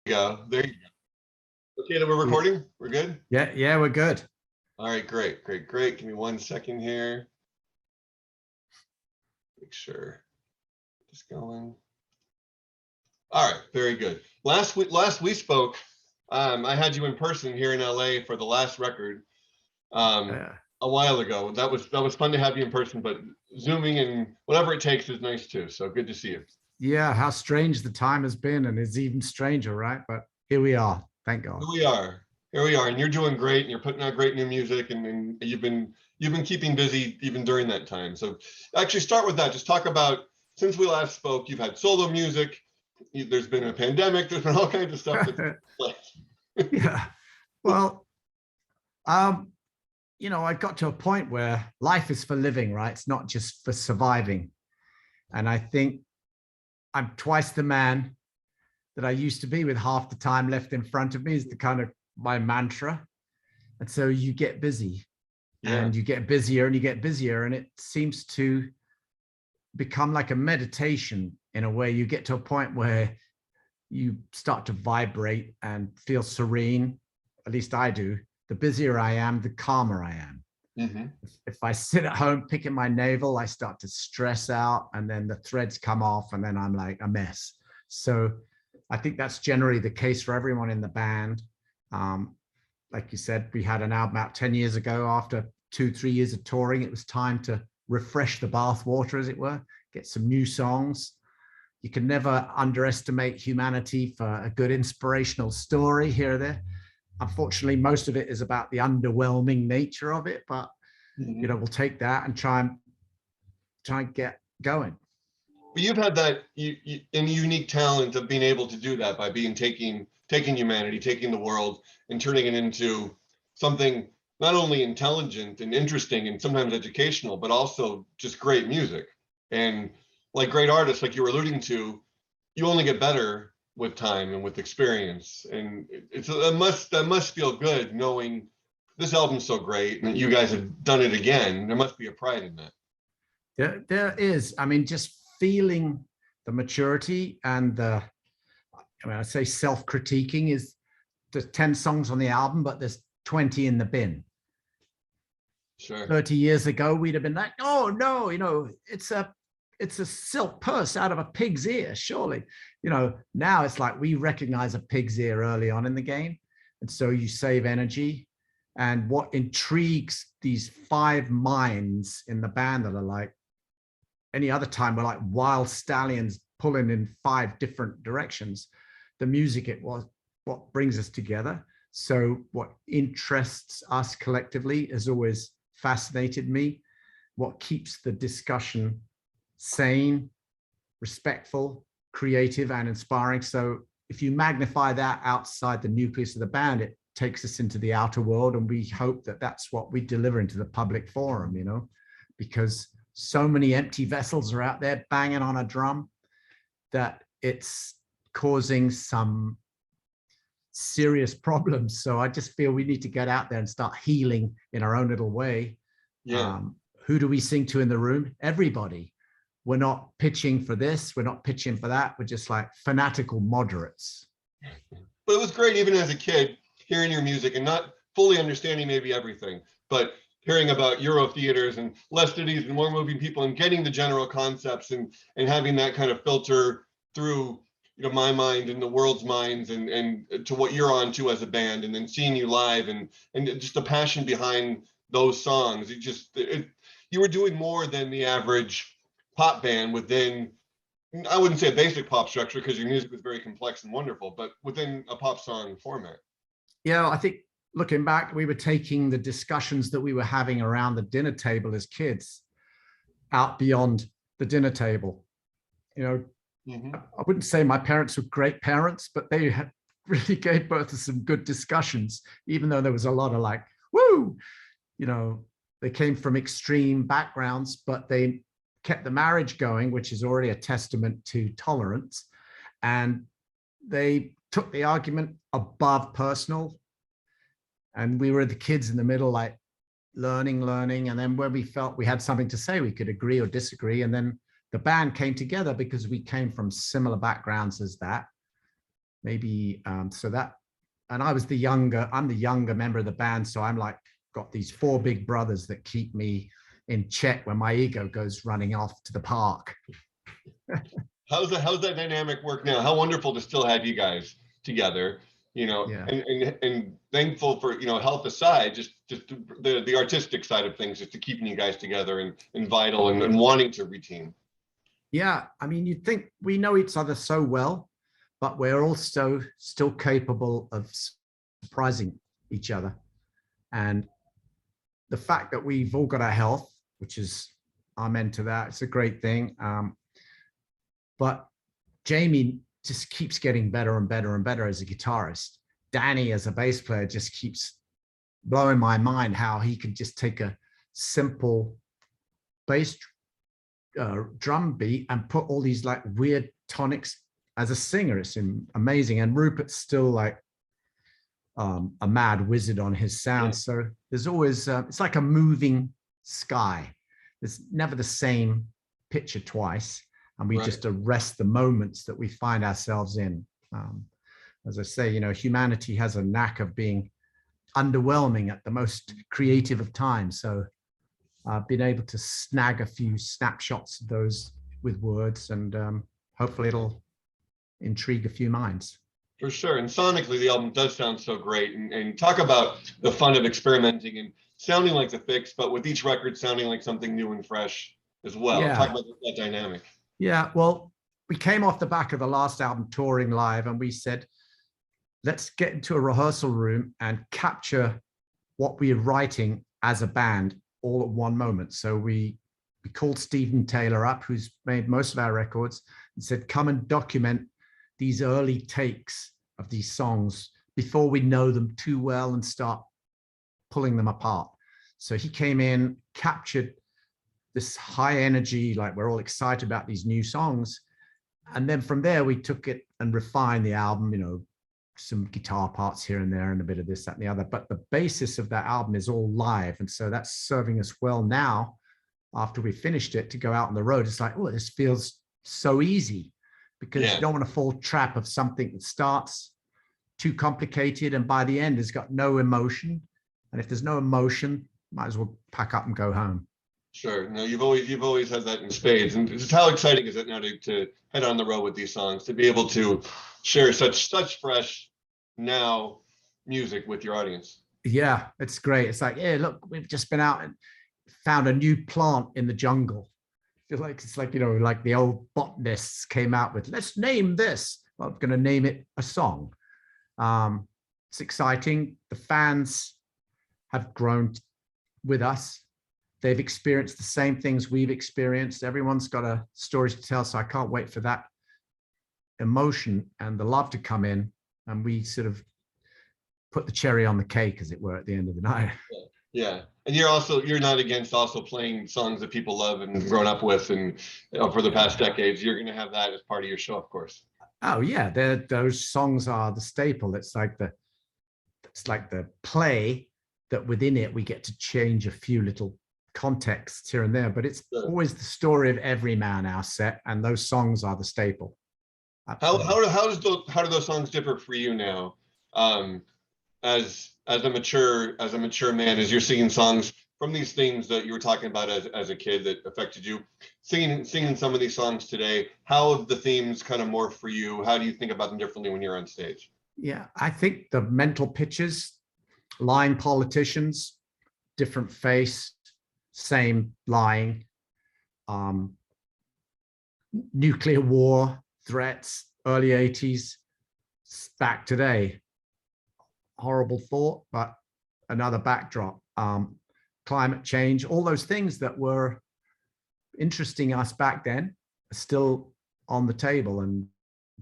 go. There you go. Okay, that we're recording? We're good? Yeah, we're good. All right, great. Give me 1 second here. Make sure it's going. All right, very good. Last we spoke, I had you in person here in LA for the last record a while ago. That was fun to have you in person, but Zooming and whatever it takes is nice too. So good to see you. Yeah, how strange the time has been, and it's even stranger, right? But here we are. Thank God. Here we are, and you're doing great, and you're putting out great new music, and you've been keeping busy even during that time. So actually start with that. Just talk about, since we last spoke, you've had solo music, there's been a pandemic, there's been all kinds of stuff that's Yeah. Well, you know, I got to a point where life is for living, right? It's not just for surviving. And I think I'm twice the man that I used to be, with half the time left in front of me, is the kind of my mantra. And so you get busy, and you get busier and you get busier, and it seems to become like a meditation in a way. You get to a point where you start to vibrate and feel serene. At least I do. The busier I am, the calmer I am. Mm-hmm. If I sit at home picking my navel, I start to stress out, and then the threads come off, and then I'm like a mess. So I think that's generally the case for everyone in the band. Like you said, we had an album out 10 years ago. After 2-3 years of touring, it was time to refresh the bath water, as it were, get some new songs. You can never underestimate humanity for a good inspirational story here or there. Unfortunately, most of it is about the underwhelming nature of it, but you know, we'll take that and try and get going. But you've had that unique talent of being able to do that by taking humanity, taking the world, and turning it into something not only intelligent and interesting and sometimes educational, but also just great music. And like great artists, like you were alluding to, you only get better with time and with experience. And that must feel good, knowing this album's so great and you guys have done it again. There must be a pride in that. There is. I mean, just feeling the maturity and I say self-critiquing is, there's 10 songs on the album, but there's 20 in the bin. Sure. 30 years ago, we'd have been like, oh no, you know, it's a silk purse out of a pig's ear, surely. You know, now it's like we recognize a pig's ear early on in the game. And so you save energy. And what intrigues these 5 minds in the band that are like, any other time we're like wild stallions pulling in 5 different directions. The music, it was what brings us together. So what interests us collectively has always fascinated me. What keeps the discussion sane, respectful, creative, and inspiring. So if you magnify that outside the nucleus of the band, it takes us into the outer world, and we hope that that's what we deliver into the public forum, you know, because so many empty vessels are out there banging on a drum that it's causing some serious problems. So I just feel we need to get out there and start healing in our own little way. Who do we sing to in the room? Everybody. We're not pitching for this, we're not pitching for that. We're just like fanatical moderates. But it was great, even as a kid, hearing your music and not fully understanding maybe everything, but hearing about Euro theaters and less cities and more moving people, and getting the general concepts and having that kind of filter through, you know, my mind and the world's minds and to what you're on to as a band, and then seeing you live and just the passion behind those songs. You were doing more than the average pop band within, I wouldn't say a basic pop structure, because your music was very complex and wonderful, but within a pop song format. Yeah, I think looking back, we were taking the discussions that we were having around the dinner table as kids out beyond the dinner table. You know, I wouldn't say my parents were great parents, but they had really gave birth to some good discussions, even though there was a lot of like, woo, you know, they came from extreme backgrounds, but they kept the marriage going, which is already a testament to tolerance. And they took the argument above personal. And we were the kids in the middle, like learning. And then when we felt we had something to say, we could agree or disagree. And then the band came together because we came from similar backgrounds as that. maybe so that, and I'm the younger member of the band, so I'm like got these 4 big brothers that keep me in check when my ego goes running off to the park. How's that dynamic work now? How wonderful to still have you guys together, Yeah. and thankful for, health aside, just the artistic side of things, just to keeping you guys together and vital and wanting to reteam. Yeah, I mean, you'd think we know each other so well, but we're also still capable of surprising each other. And the fact that we've all got our health, which is, amen to that, it's a great thing. But Jamie just keeps getting better and better and better as a guitarist. Danny, as a bass player, just keeps blowing my mind how he can just take a simple bass drum beat and put all these like weird tonics as a singer. It's amazing. And Rupert's still like a mad wizard on his sound. Yeah. So there's always, it's like a moving sky. There's never the same picture twice. And we just arrest the moments that we find ourselves in. As I say, humanity has a knack of being underwhelming at the most creative of times. So I've been able to snag a few snapshots of those with words, and hopefully it'll intrigue a few minds. For sure. And sonically, the album does sound so great. And talk about the fun of experimenting and sounding like the FIXX, but with each record sounding like something new and fresh as well. Yeah. Talk about that dynamic. Yeah, well, we came off the back of the last album touring live, and we said, let's get into a rehearsal room and capture what we're writing as a band all at one moment. So we called Stephen Taylor up, who's made most of our records, and said, come and document these early takes of these songs before we know them too well and start pulling them apart. So he came in, captured this high energy, like we're all excited about these new songs. And then from there, we took it and refined the album, some guitar parts here and there and a bit of this, that, and the other. But the basis of that album is all live. And so that's serving us well now, after we finished it, to go out on the road. It's like, oh, this feels so easy, because you don't want to fall trap of something that starts too complicated and by the end has got no emotion. And if there's no emotion, might as well pack up and go home. Sure. No, you've always had that in spades. And just how exciting is it now to head on the road with these songs, to be able to share such fresh now music with your audience? Yeah, it's great. It's like, yeah, look, we've just been out and found a new plant in the jungle. I feel like it's like, like the old botanists came out with, let's name this. Well, I'm going to name it a song. It's exciting. The fans have grown with us. They've experienced the same things we've experienced. Everyone's got a story to tell. So I can't wait for that emotion and the love to come in. And we sort of put the cherry on the cake, as it were, at the end of the night. Yeah. And you're not against also playing songs that people love and grown up with and for the past decades. You're going to have that as part of your show, of course. Oh yeah. Those songs are the staple. It's like the play that within it, we get to change a few little contexts here and there, but it's always the story of every man, our set, and those songs are the staple. How do those songs differ for you now, as a mature man, as you're singing songs from these themes that you were talking about as a kid that affected you, singing some of these songs today? How have the themes kind of morphed for you? How do you think about them differently when you're on stage? Yeah, I think the mental pictures, lying politicians, different face, same lying, nuclear war threats, early 80s, back today, horrible thought, but another backdrop, climate change, all those things that were interesting us back then are still on the table. And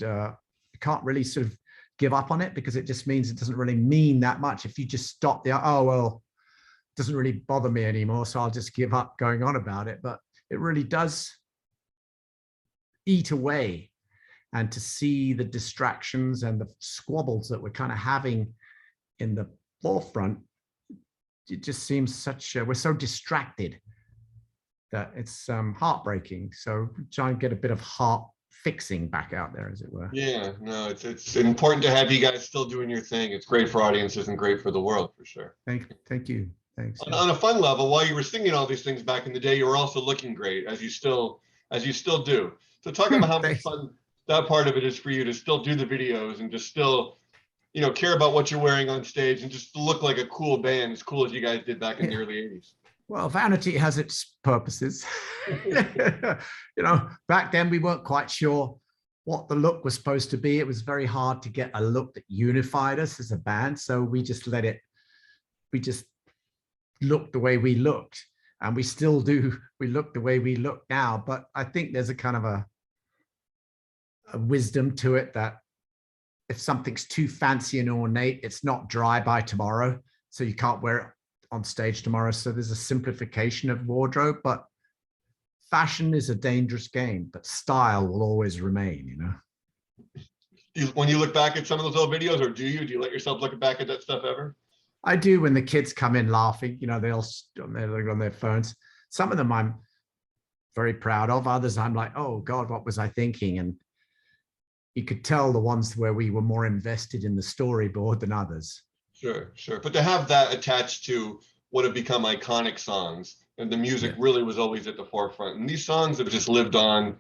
you can't really sort of give up on it, because it just means it doesn't really mean that much. If you just stop there, oh, well, it doesn't really bother me anymore, so I'll just give up going on about it. But it really does eat away. And to see the distractions and the squabbles that we're kind of having in the forefront, it just seems we're so distracted that it's heartbreaking. So try and get a bit of heart fixing back out there, as it were. Yeah, no, it's important to have you guys still doing your thing. It's great for audiences and great for the world, for sure. Thank you. Thanks. On a fun level, while you were singing all these things back in the day, you were also looking great, as you still do. So talk about how much fun that part of it is for you to still do the videos and to still, care about what you're wearing on stage and just look like a cool band, as cool as you guys did back in the early 80s. Well, vanity has its purposes. Back then we weren't quite sure what the look was supposed to be. It was very hard to get a look that unified us as a band. So we just looked the way we looked, and we still do. We look the way we look now, but I think there's a kind of a wisdom to it that if something's too fancy and ornate, it's not dry by tomorrow. So you can't wear it on stage tomorrow. So there's a simplification of wardrobe, but fashion is a dangerous game, but style will always remain, When you look back at some of those old videos, or do you let yourself look back at that stuff ever? I do. When the kids come in laughing, they'll on their phones. Some of them I'm very proud of. Others I'm like, oh God, what was I thinking? And you could tell the ones where we were more invested in the storyboard than others. Sure. But to have that attached to what have become iconic songs, and the music really was always at the forefront. And these songs have just lived on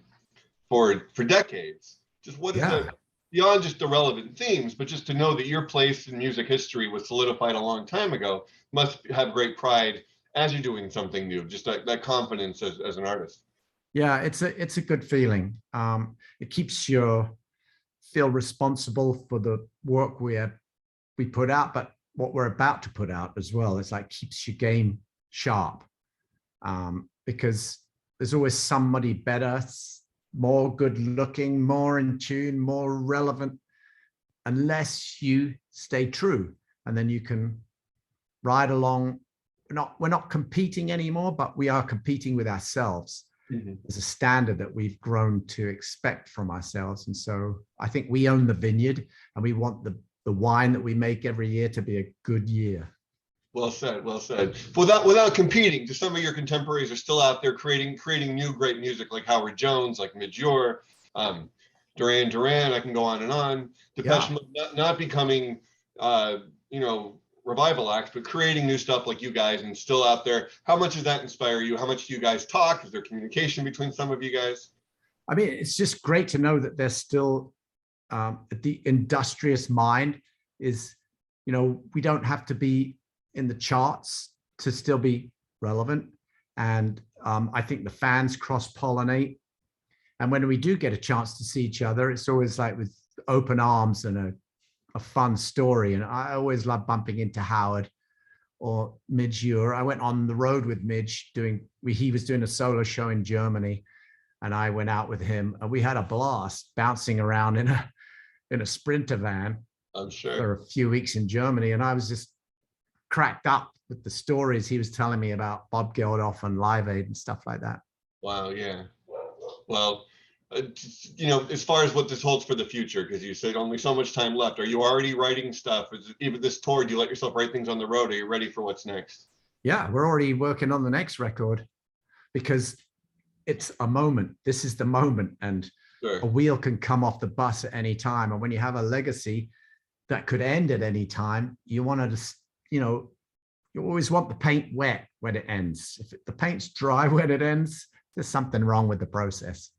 for decades. Just what is it, beyond just the relevant themes, but just to know that your place in music history was solidified a long time ago, must have great pride as you're doing something new, just that confidence as an artist. Yeah, it's a good feeling. It keeps you feel responsible for the work we put out, but what we're about to put out as well. It's like keeps your game sharp, because there's always somebody better, more good looking, more in tune, more relevant, unless you stay true. And then you can ride along. We're not competing anymore, but we are competing with ourselves. There's a standard that we've grown to expect from ourselves. And so I think we own the vineyard, and we want the wine that we make every year to be a good year. Well said. Without competing, just some of your contemporaries are still out there creating new great music, like Howard Jones, like Midge Ure, Duran Duran. I can go on and on. Depeche Mode not becoming revival acts, but creating new stuff like you guys, and still out there. How much does that inspire you? How much do you guys talk? Is there communication between some of you guys? I mean, it's just great to know that there's still the industrious mind is, we don't have to be in the charts to still be relevant. And I think the fans cross-pollinate. And when we do get a chance to see each other, it's always like with open arms and a fun story. And I always love bumping into Howard or Midge Ure. I went on the road with Midge he was doing a solo show in Germany, and I went out with him, and we had a blast bouncing around in a Sprinter van. I'm sure. For a few weeks in Germany. And I was just cracked up with the stories he was telling me about Bob Geldof and Live Aid and stuff like that. Wow. Yeah. Well, as far as what this holds for the future, because you said only so much time left, are you already writing stuff? Even this tour, do you let yourself write things on the road? Are you ready for what's next? Yeah, we're already working on the next record, because it's a moment. This is the moment, and a wheel can come off the bus at any time. And when you have a legacy that could end at any time, you want to, you always want the paint wet when it ends. If the paint's dry when it ends, there's something wrong with the process.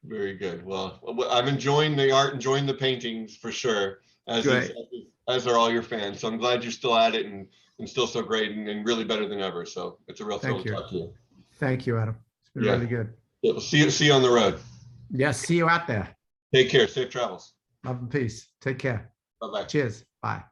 Very good. Well, I'm enjoying the art, enjoying the paintings for sure, as are all your fans. So I'm glad you're still at it and still so great and really better than ever. So it's a real thrill to talk to you. Thank you, Adam. It's been really good. Yeah, we'll see you on the road. Yes, see you out there. Take care. Safe travels. Love and peace. Take care. Bye-bye. Cheers. Bye.